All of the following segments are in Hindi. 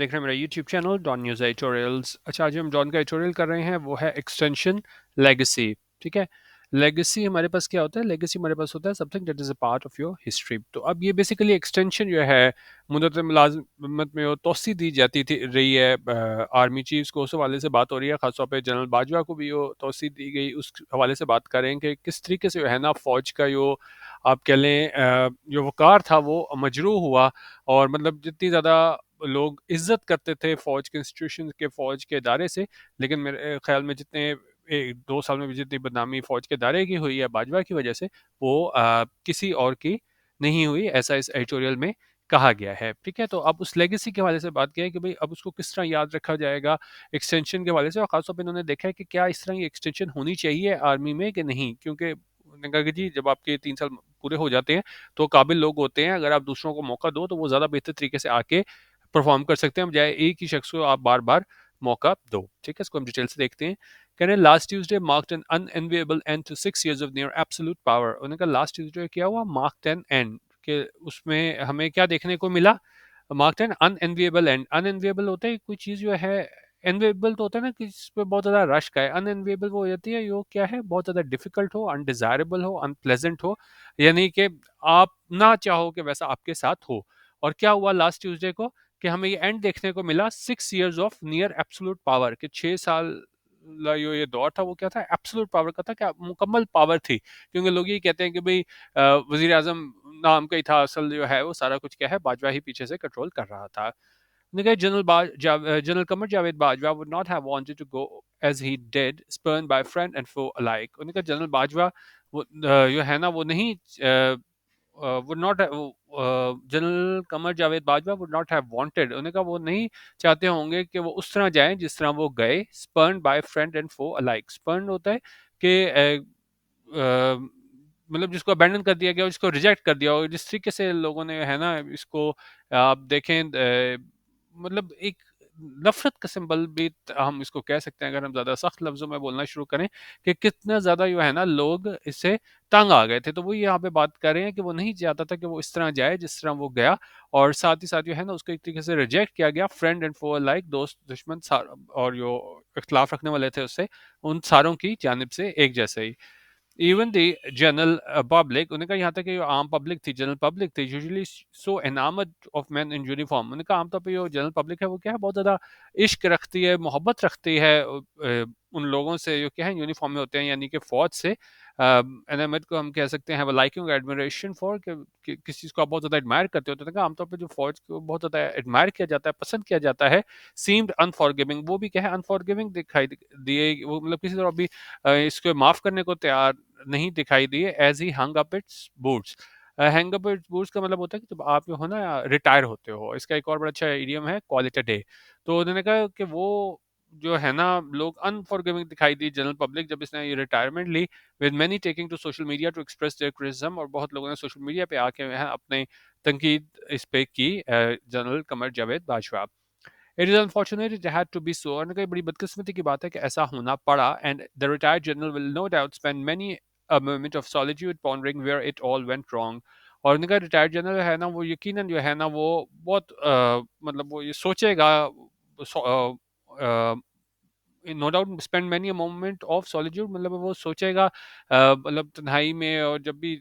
देख रहे हैं मेरा YouTube channel Dawn news editorials. अच्छा, आज हम डॉन का एडिटोरियल कर रहे हैं, वो है एक्सटेंशन लेगेसी। ठीक है। लेगेसी हमारे पास क्या होता है? लेगेसी हमारे पास होता है something that is a part of your history. तो अब ये बेसिकली एक्सटेंशन जो है, मुद्दत मुलाजमत में वो तोसी दी जाती थी रही है आर्मी चीफ्स को, उस हवाले से बात हो रही है। खासतौर पर जनरल बाजवा को भी वो तोसी दी गई, उस हवाले से बात करें कि किस तरीके से जो है ना फ़ौज का जो आप कह लें जो वक़ार था वो मजरूह हुआ। और मतलब जितनी ज़्यादा लोग इज्जत करते थे फौज के इंस्टीट्यूशन के, फौज के इदारे से, लेकिन मेरे ख्याल में जितने 2 साल में भी जितनी बदनामी फौज के इदारे की हुई है बाजवा की वजह से, वो किसी और की नहीं हुई, ऐसा इस एडिटोरियल में कहा गया है। ठीक है। तो अब उस लेगेसी के हवाले से बात किया है कि भाई अब उसको किस तरह याद रखा जाएगा एक्सटेंशन के हवाले से, और खासतौर पर इन्होंने देखा है कि क्या इस तरह की एक्सटेंशन होनी चाहिए आर्मी में कि नहीं, क्योंकि उन्होंने कहा कि जी जब आपके 3 साल पूरे हो जाते हैं तो काबिल लोग होते हैं, अगर आप दूसरों को मौका दो तो वो ज़्यादा बेहतर तरीके से आके परफॉर्म कर सकते हैं, बजाय एक ही शख्स को आप बार बार मौका दो। ठीक है, इसको हम डिटेल से देखते हैं। कह रहे हैं last Tuesday marked an unenviable end to 6 years of near absolute power. उन्होंने कहा लास्ट ट्यूसडे क्या हुआ? मार्क्ड एन एंड के उसमें हमें क्या देखने को मिला? Marked an unenviable end. Unenviable होता है कोई चीज़ जो है, एनवेबल तो होता है ना कि इस पे बहुत ज़्यादा रश का है। अनएनवेबल वो हो जाती है यो क्या है, बहुत ज़्यादा डिफिकल्ट हो, अनडिजायरेबल हो, अनप्लेजेंट हो, यानी कि आप ना चाहो कि वैसा आपके साथ हो। और क्या हुआ लास्ट ट्यूसडे को कि हमें ये एंड देखने को मिला 6 years of near absolute power, कि 6 साल जो ये दौर था वो क्या था? एब्सोल्यूट पावर का था, क्या मुकम्मल पावर थी। क्योंकि लोग ये कहते हैं कि भाई वजीर आजम नाम का ही था, असल जो है वो सारा कुछ क्या है बाजवा ही पीछे से कंट्रोल कर रहा था। General Qamar Javed Bajwa would not have wanted to go as he did, spurned by friend and foe alike. उन्होंने कहा जनरल बाजवा वो जो है ना वो नहीं would not general Qamar Javed Bajwa would not have wanted, उन्होंने कहा वो नहीं चाहते होंगे कि वो उस तरह जाएं जिस तरह वो गए। spurned by friend and foe alike, spurned होता है कि मतलब जिसको अबैंडन कर दिया गया, जिसको रिजेक्ट कर दिया, और जिस तरीके से लोगों ने है ना इसको आप देखें मतलब एक नफरत का सिंबल भी हम इसको कह सकते हैं, अगर हम ज़्यादा सख्त लफ्ज़ों में बोलना शुरू करें, कि कितना ज़्यादा जो है ना लोग इससे तंग आ गए थे। तो वो यहाँ पे बात कर रहे हैं कि वो नहीं चाहता था कि वो इस तरह जाए जिस तरह वो गया, और साथ ही साथ जो है ना उसको एक तरीके से रिजेक्ट किया गया, फ्रेंड एंड फोर लाइक, दोस्त दुश्मन और जो इख्तलाफ रखने वाले थे उससे, उन सारों की जानिब से एक जैसे ही। इवन द जनरल पब्लिक, उन्होंने कहा यहाँ तक कि जो आम पब्लिक थी, जनरल पब्लिक थी, usually so enamoured of man in uniform. उन्होंने कहा आमतौर पर जो जनरल पब्लिक है वो क्या है, बहुत ज़्यादा इश्क रखती है, मोहब्बत रखती है उन लोगों से जो क्या है यूनिफॉर्म में होते हैं, यानी कि फ़ौज से। एनामड को हम कह सकते हैं लाइकिंग एडमिरेशन फॉर, किसी चीज़ को आप बहुत ज़्यादा एडमायर करते हो। तो उन्होंने कहा आमतौर पर जो फ़ौज को बहुत ज़्यादा एडमायर किया जाता है, पसंद किया जाता है, सीम्ड अनफॉरगिविंग, वो भी क्या है अनफॉरगिविंग दिखाई दिए, वो मतलब किसी तरह भी इसको माफ़ करने को तैयार नहीं दिखाई दिए। As he hung up its boots. Hang up its boots का मतलब होता है कि जब आप जो हो ना रिटायर होते हो, इसका एक और बड़ा अच्छा इडियम है कॉल इट अ डे। तो उन्होंने कहा कि वो जो है ना लोग अनफॉरगिविंग दिखाई दी जनरल पब्लिक जब इसने ये रिटायरमेंट ली, with many taking to social media to express their criticism, और बहुत लोगों ने सोशल मीडिया पे आके है अपने तनकीद इस पे की general Qamar Javed Bajwa. It is unfortunate it had to be so, और कई बड़ी बदकिस्मती की बात है कि ऐसा होना पड़ा। And the retired general will no doubt spend many a moment of solitude pondering where it all went wrong. और उनका रिटायर्ड जनरल है ना वो यकीनन जो है ना वो बहुत मतलब वो ये सोचेगा, no doubt spend many a moment of solitude, मतलब वो सोचेगा मतलब तन्हाई में, और जब भी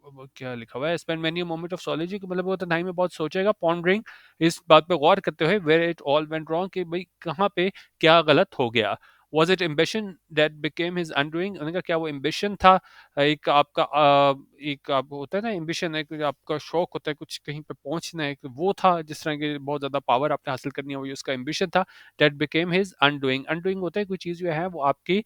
वो क्या लिखा हुआ है, spend many moment of solitude, मतलब वो तन्हाई में बहुत सोचेगा, पॉन्डरिंग, इस बात पे गौर करते हुए, where it all went wrong, कि भाई कहाँ पे क्या गलत हो गया। Was it ambition that became his undoing, उन्होंने कहा क्या वो एम्बिशन था, एक आपका एक आप होता है ना एम्बिशन, एक आपका शौक होता है कुछ कहीं पे पहुंचना है, वो था जिस तरह की बहुत ज्यादा पावर आपने हासिल करनी है, वो उसका एम्बिशन था। That became his undoing, undoing होता है कोई चीज जो है वो आपकी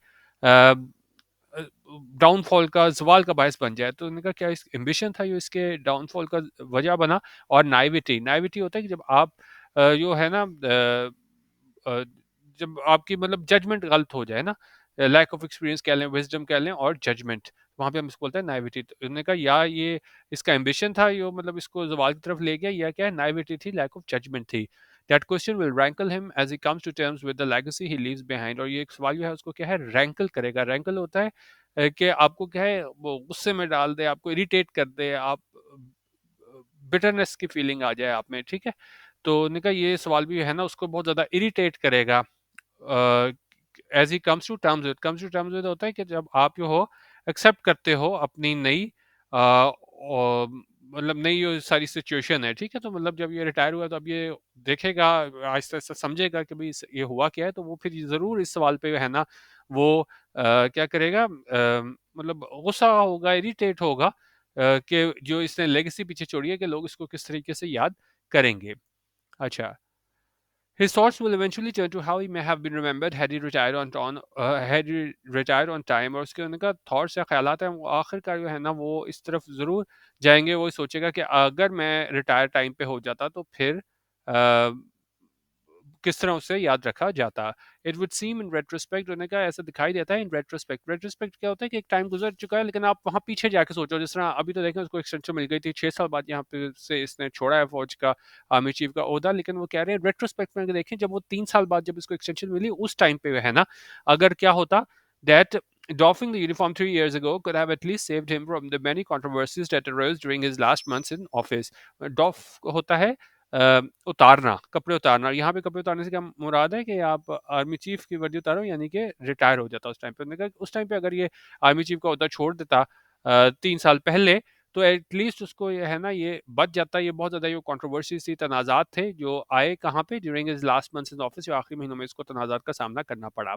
डाउनफॉल का, जवाल का बायस बन जाए। तो उन्होंने कहा क्या इस एम्बिशन था जो इसके डाउनफॉल का वजह बना। और नाइविटी, नाइविटी होता है कि जब आप जो है ना अ, जब आपकी मतलब जजमेंट गलत हो जाए ना, लैक ऑफ एक्सपीरियंस कह लें, विजडम कह लें, और जजमेंट, वहाँ पे हम इसको बोलते हैं नाइविटी। तो उन्होंने कहा या ये इसका एम्बिशन था यो मतलब इसको जवाल की तरफ ले गया, या क्या है नाइविटी थी, लैक ऑफ जजमेंट थी। That question will rankle him as he comes to terms with the legacy he leaves behind. और ये एक सवाल जो है उसको क्या है रैंकल करेगा। रैंकल होता है कि आपको क्या है वो गुस्से में डाल दे, आपको इरिटेट कर दे, आप बिटरनेस की फीलिंग आ जाए आप में, ठीक है? तो उन्होंने कहा ये सवाल भी है ना उसको बहुत ज़्यादा इरिटेट करेगा। As he comes to terms with होता है कि जब आप जो हो एक्सेप्ट करते हो अपनी नई और मतलब नई जो सारी सिचुएशन है, ठीक है? तो मतलब जब ये रिटायर हुआ तो अब ये देखेगा, आहिस्ता-आहिस्ता समझेगा कि भई ये हुआ क्या है, तो वो फिर ज़रूर इस सवाल पे है ना वो क्या करेगा, मतलब गुस्सा होगा, इरिटेट होगा कि जो इसने लेगेसी पीछे छोड़ी है कि लोग इसको किस तरीके से याद करेंगे। अच्छा। His thoughts will eventually turn to how he may have been remembered had he retired on time, और उसके उनका थॉट्स या ख्यालात हैं वो आखिरकार जो है ना वो इस तरफ ज़रूर जाएँगे, वो सोचेगा कि अगर मैं रिटायर टाइम पे हो जाता तो फिर अ, किस तरह उसे याद रखा जाता। It would seem in retrospect, उन्होंने कहा ऐसा दिखाई देता है इन रेट्रोस्पेक्ट। रेट्रोस्पेक्ट क्या होता है कि एक टाइम गुजर चुका है लेकिन आप वहाँ पीछे जाके सोचो, जिस तरह अभी तो देखें उसको एक्सटेंशन मिल गई थी 6 साल बाद यहाँ पे से इसने छोड़ा है फौज का आर्मी चीफ का ओहदा, लेकिन वो कह रहे हैं रेट्रोस्पेक्ट में अगर देखें जब वो 3 साल बाद जब इसको एक्सटेंशन मिली उस टाइम पे है ना, अगर क्या होता that doffing the uniform 3 years ago could have at least saved him from the many controversies that arose during his last months in office. डॉफ होता है उतारना, कपड़े उतारना। यहाँ पे कपड़े उतारने से क्या मुराद है कि आप आर्मी चीफ की वर्दी उतारो, यानी कि रिटायर हो जाता उस टाइम पे। उन्होंने कहा उस टाइम पे अगर ये आर्मी चीफ का ओहदा छोड़ देता 3 साल पहले, तो एटलीस्ट उसको ये है ना ये बच जाता। ये बहुत ज़्यादा ये कंट्रोवर्सीज थी, तनाज़ात थे जो आए कहाँ पे, during his last months in office, जो आखिरी महीनों में इसको तनाज़ात का सामना करना पड़ा।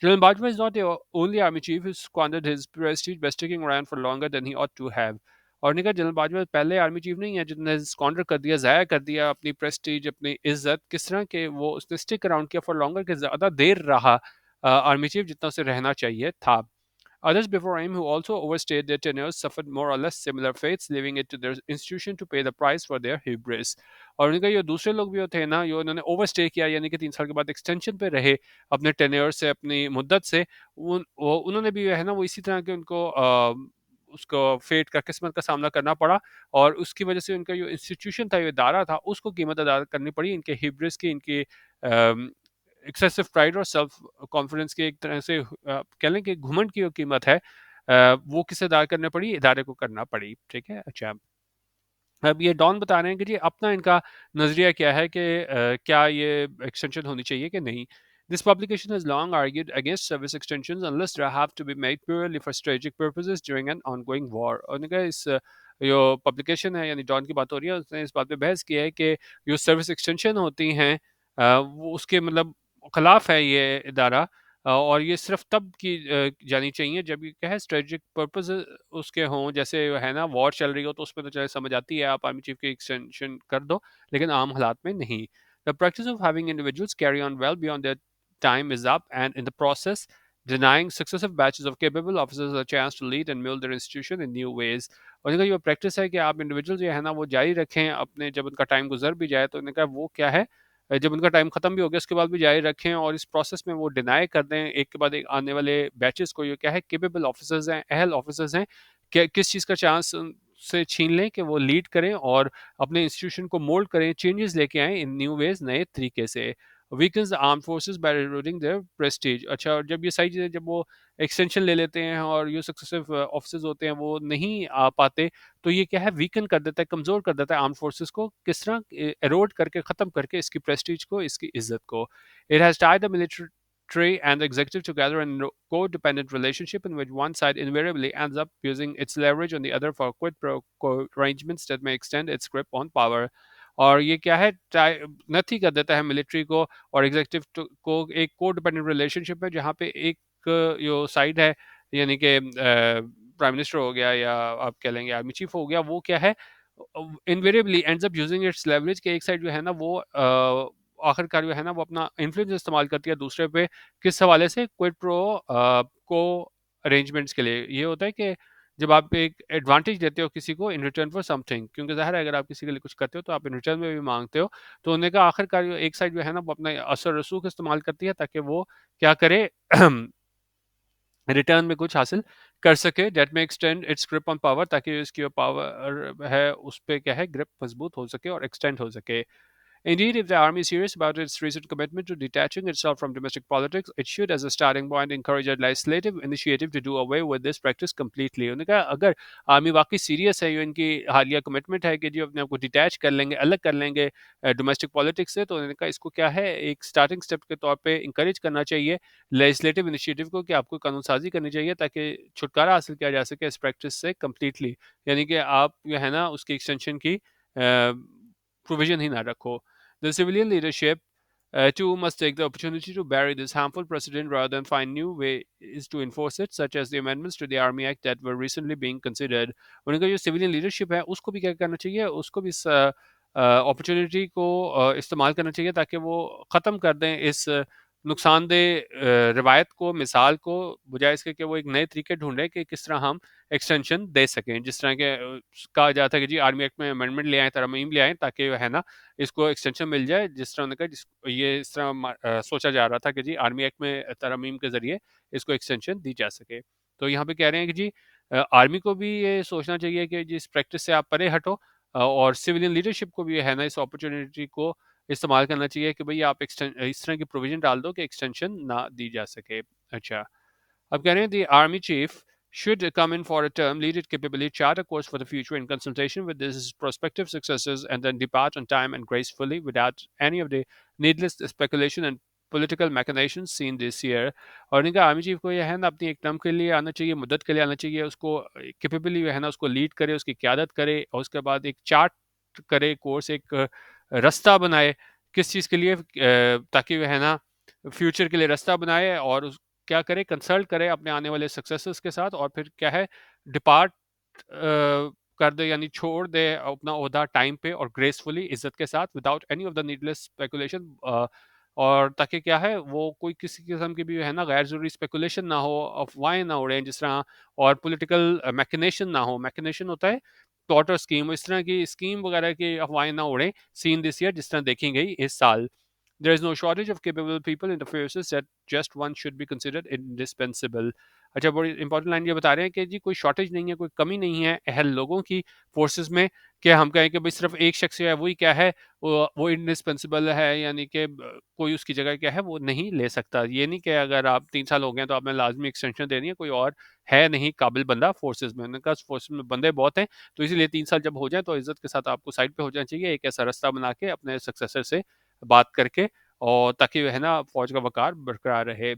General Bajwa is not the only army chief who squandered his prestige by sticking around for longer than he ought to have. और ने कहा जनरल बाजवा पहले आर्मी चीफ नहीं है जिसने स्क्वांडर कर दिया, ज़ाया कर दिया अपनी प्रेस्टीज, अपनी इज्जत, किस तरह के वो उसने स्टिक अराउंड किया फॉर लॉन्गर, कि ज़्यादा देर रहा आर्मी चीफ जितना उसे रहना चाहिए था। Others before him who also overstayed their tenures suffered more or less similar fates, leaving it to their institution to pay the price for their hubris. और उनका ये दूसरे लोग भी होते हैं ना, जो उन्होंने ओवरस्टे किया यानी कि 3 साल के बाद एक्सटेंशन पे रहे अपने टेन्योर से, अपनी मुद्दत से, उन्होंने भी है ना वो इसी तरह के उनको उसको फेट का, किस्मत का सामना करना पड़ा, और उसकी वजह से उनका जो इंस्टीट्यूशन था, जो इदारा था, उसको कीमत अदा करनी पड़ी, इनके हिब्रिस की, इनकी एक्सेसिव प्राइड और सेल्फ कॉन्फिडेंस की, एक तरह से कह लें कि घुमंड की जो कीमत है वो किसे अदा करनी पड़ी, इदारे को करना पड़ी, ठीक है? अच्छा, अब ये डॉन बता रहे हैं कि जी अपना इनका नज़रिया क्या है कि क्या ये एक्सटेंशन होनी चाहिए कि नहीं। This publication has long argued against service extensions unless they have to be made purely for strategic purposes during an ongoing war. और उन्होंने कहा इस जो पब्लिकेशन है यानी डॉन की बात हो रही है, उसने इस बात पे बहस की है कि जो सर्विस एक्सटेंशन होती हैं वो उसके मतलब खिलाफ है ये इदारा, और ये सिर्फ तब की जानी चाहिए जब ये क्या है स्ट्रेटेजिक पर्पस उसके हों, जैसे है ना वॉर चल रही हो तो उसमें तो चले समझ आती है आप आर्मी चीफ की एक्सटेंशन कर दो, लेकिन आम हालात में नहीं। The practice of having individuals carry on well beyond their time is up and in the process denying successive batches of capable officers a chance to lead and build their institution in new ways। और इनका जो प्रैक्टिस है कि आप इंडिविजुअल जो है ना वो जारी रखें अपने, जब उनका टाइम गुजर भी जाए तो इनका वो क्या है, जब उनका टाइम खत्म भी हो गया उसके बाद भी जारी रखें, और इस प्रोसेस में वो डिनाई कर दें एक के बाद एक आने वाले बैचेस को, ये क्या है केपेबल ऑफिसर्स हैं, अहल ऑफिसर्स हैं, किस चीज़ का चांस से छीन लें कि वो लीड करें और अपने इंस्टीट्यूशन को मोल्ड करें, चेंजेस लेके आएँ इन न्यू वेज, नए तरीके से। Weakens the armed forces by eroding their prestige. अच्छा, और जब ये सारी चीज़ें जब वो एक्सटेंशन ले लेते हैं और ये सक्सेसिव ऑफिसर्स होते हैं वो नहीं आ पाते, तो ये क्या है वीकन कर देता है, कमज़ोर कर देता है आर्म फोर्सेस को, किस तरह एरोड करके, ख़त्म करके इसकी प्रेस्टीज को, इसकी इज्जत को। It has tied the military and the executive together in a codependent relationship in which one side invariably ends up using its leverage on the other for quid pro quo arrangements that may extend its grip on power। और ये क्या है नथी कर देता है मिलिट्री को और एग्जीक्यूटिव को, एक कोडिपेंडेंट रिलेशनशिप है जहाँ पे एक जो साइड है यानी कि प्राइम मिनिस्टर हो गया या आप कह लेंगे आर्मी चीफ हो गया, वो क्या है invariably ends up using its leverage के, एक साइड जो है ना वो आखिरकार जो है ना वो अपना इन्फ्लुएंस इस्तेमाल करती है दूसरे पे, किस हवाले से, क्विड प्रो को अरेंजमेंट्स के लिए। ये होता है कि जब आप एक एडवांटेज देते हो किसी को इन रिटर्न फॉर समथिंग, क्योंकि ज़ाहिर है अगर आप किसी के लिए कुछ करते हो तो आप इन रिटर्न में भी मांगते हो, तो उन्होंने कहा आखिरकार जो एक साइड जो है ना वो अपना असर रसूख इस्तेमाल करती है ताकि वो क्या करे रिटर्न में कुछ हासिल कर सके, डेट में extend it's grip on power, ताकि इसकी जो पावर है उस पर क्या है ग्रिप मजबूत हो सके और एक्सटेंड हो सके। Indeed, if the army is serious about its recent commitment to detaching itself from domestic politics, it should, as a starting point, encourage a legislative initiative to do away with this practice completely. उन्होंने कहा अगर आर्मी वाकई सीरियस है, ये इनकी हालिया कमिटमेंट है कि जो अपने आप को डिटैच कर लेंगे, अलग कर लेंगे डोमेस्टिक पॉलिटिक्स से, तो उन्होंने कहा इसको क्या है, एक स्टार्टिंग स्टेप के तौर पे इंकरेज करना चाहिए लेजिस्लेटिव इनिशिएटिव को कि आपको कानून साजी करनी चाहिए ताकि छुटकारा हासिल किया जा सके इस प्रैक्टिस से कम्प्लीटली, यानी कि आप जो है ना उसकी एक्सटेंशन की प्रोविजन ही ना रखो. The civilian leadership too must take the opportunity to bury this harmful precedent rather than find new ways to enforce it, such as the amendments to the Army Act that were recently being considered. उनका जो सिविलियन लीडरशिप है उसको भी क्या करना चाहिए, उसको भी इस अपॉर्चुनिटी को इस्तेमाल करना चाहिए ताकि वो ख़त्म कर दें इस नुकसानदेह रिवायत को, मिसाल को, बजाय इसके कि वो एक नए तरीके ढूंढें कि किस तरह हम एक्सटेंशन दे सकें. जिस तरह के कहा जाता है कि जी आर्मी एक्ट में अमेंडमेंट ले आएँ, तरमीम ले आएँ ताकि है ना इसको एक्सटेंशन मिल जाए. जिस तरह उन्होंने कहा ये इस तरह सोचा जा रहा था कि जी आर्मी एक्ट में तरमीम के ज़रिए इसको एक्सटेंशन दी जा सके. तो यहाँ पे कह रहे हैं कि जी आर्मी को भी ये सोचना चाहिए कि जिस प्रैक्टिस से आप परे हटो, और सिविलियन लीडरशिप को भी है ना इस अपॉर्चुनिटी को इस्तेमाल करना चाहिए कि भई आप इस तरह की प्रोविज़न डाल दो कि एक्सटेंशन ना दी जा सके. अच्छा. अब कह रहे हैं the army chief should come in for a term, lead it capably, chart a course for the future in consultation with his prospective successors, and then depart on time and gracefully without any of the needless speculation and political machinations seen this year. और इनका आर्मी चीफ को यह है ना अपनी एक टर्म के लिए आना चाहिए, मुद्दत के लिए आना चाहिए, उसको कैपेबली है ना उसको लीड करे, उसकी क़यादत करे और उसके बाद एक चार्ट करे, कोर्स एक रास्ता बनाए किस चीज़ के लिए, ताकि वह है ना फ्यूचर के लिए रास्ता बनाए और उस क्या करे, कंसल्ट करे अपने आने वाले सक्सेसर्स के साथ और फिर क्या है डिपार्ट कर दे, यानी छोड़ दे अपना ओहदा टाइम पे और ग्रेसफुली, इज्जत के साथ, without any of the needless speculation. और ताकि क्या है वो कोई किसी किस्म की भी है ना गैर ज़रूरी स्पेकुलेशन ना हो, अफवाहें ना उड़ें जिस तरह, और पॉलिटिकल मैकिनेशन ना हो. मैकिनेशन होता है प्लॉट और स्कीम, इस तरह की स्कीम वगैरह की अफवाहें ना उड़ें सीन दिस ईयर जिस तरह देखी गई इस साल. There is no shortage of capable people in the forces that just one should be considered indispensable. अच्छा, बड़ी इंपॉर्टेंट लाइन ये बता रहे हैं कि जी कोई शॉर्टेज नहीं है, कोई कमी नहीं है अहल लोगों की फोर्सेस में, कि हम कहें कि भाई सिर्फ एक शख्स है वही क्या है वो इंडिस्पेंसिबल है, यानी कि कोई उसकी जगह क्या है वो नहीं ले सकता. ये नहीं कि अगर आप 3 साल हो गए तो आपने लाजमी एक्सटेंशन देनी है, कोई और है नहीं काबिल बंदा फोर्सेस में. उनका फोर्सेस में बंदे बहुत हैं, तो इसीलिए 3 साल जब हो जाए तो इज्जत के साथ आपको साइड पे हो जाना चाहिए, एक ऐसा रास्ता बना के अपने सक्सेसर से बात करके, और ताकि वह है ना फौज का वकार बरकरार रहे.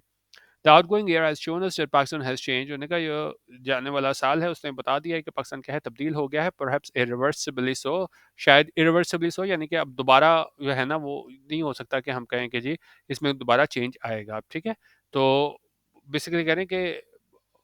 The outgoing year has shown us that Pakistan has change. उन्होंने कहा ये जाने वाला साल है उसने बता दिया है कि पाकिस्तान क्या है, तब्दील हो गया है, परहैप्स इरिवर्सिबली सो, शायद इरिवर्सिबली सो, यानी कि अब दोबारा जो है ना वो नहीं हो सकता कि हम कहें कि जी इसमें दोबारा चेंज आएगा. ठीक है, तो बेसिकली कह रहे हैं कि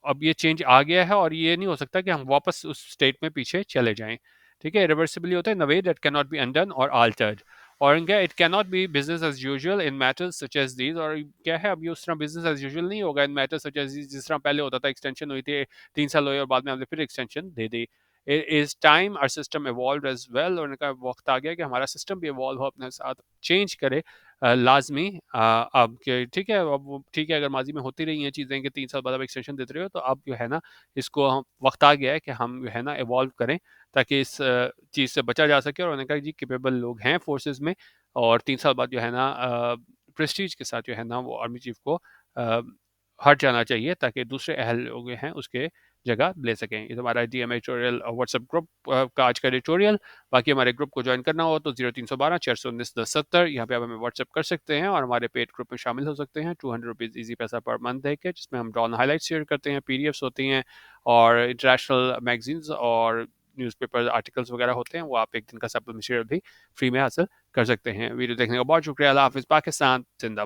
अब ये चेंज आ गया है और ये नहीं हो सकता कि हम वापस उस स्टेट में पीछे चले जाएं. ठीक है, रिवर्सिबली होता है in a way that can not be undone और अल्टर्ड. और इनका it can not be business as usual in matters such as these. और क्या है अब ये उस तरह बिजनेस एज यूजुअल नहीं होगा इन मैटर्स सच एज दीज जिस तरह पहले होता था, एक्सटेंशन हुई थी 3 साल हुए और बाद में हमने फिर एक्सटेंशन दे दी. Is time our system evolve as well. और इनका वक्त आ गया कि हमारा सिस्टम भी इवॉल्व हो, अपने साथ चेंज करे लाजमी. अब के ठीक है, अब ठीक है अगर माजी में होती रही हैं चीज़ें कि 3 साल बाद आप एक्सटेंशन देते रहे हो, तो अब जो है ना इसको हम वक्त आ गया है कि हम जो है ना इवॉल्व करें ताकि इस चीज़ से बचा जा सके. और उन्होंने कहा जी कैपेबल लोग हैं फोर्सेस में, और 3 साल बाद जो है ना प्रेस्टीज के साथ जो है ना वो आर्मी चीफ को हट जाना चाहिए ताकि दूसरे अहल लोग हैं उसके जगह ले सकें. ये हमारा DM एडिटोरियल व्हाट्सएप ग्रुप का आज का एडिटोरियल. बाकी हमारे ग्रुप को ज्वाइन करना हो तो 0312 419 1070 यहाँ पे आप हमें व्हाट्सएप कर सकते हैं और हमारे पेड ग्रुप में शामिल हो सकते हैं. 200 रुपीज़ ईजी पैसा पर मंथ है के, जिसमें हम ड्रॉन हाईलाइट शेयर करते हैं, PDFs होती हैं और इंटरनेशनल मैगजीन्स और न्यूज़पेपर आर्टिकल्स वगैरह होते हैं, वो आप एक दिन का सप्लीमेंट शेयर भी फ्री में हासिल कर सकते हैं. वीडियो देखने का बहुत शुक्रिया. अल्लाह हाफिज़. पाकिस्तान जिंदाबाद.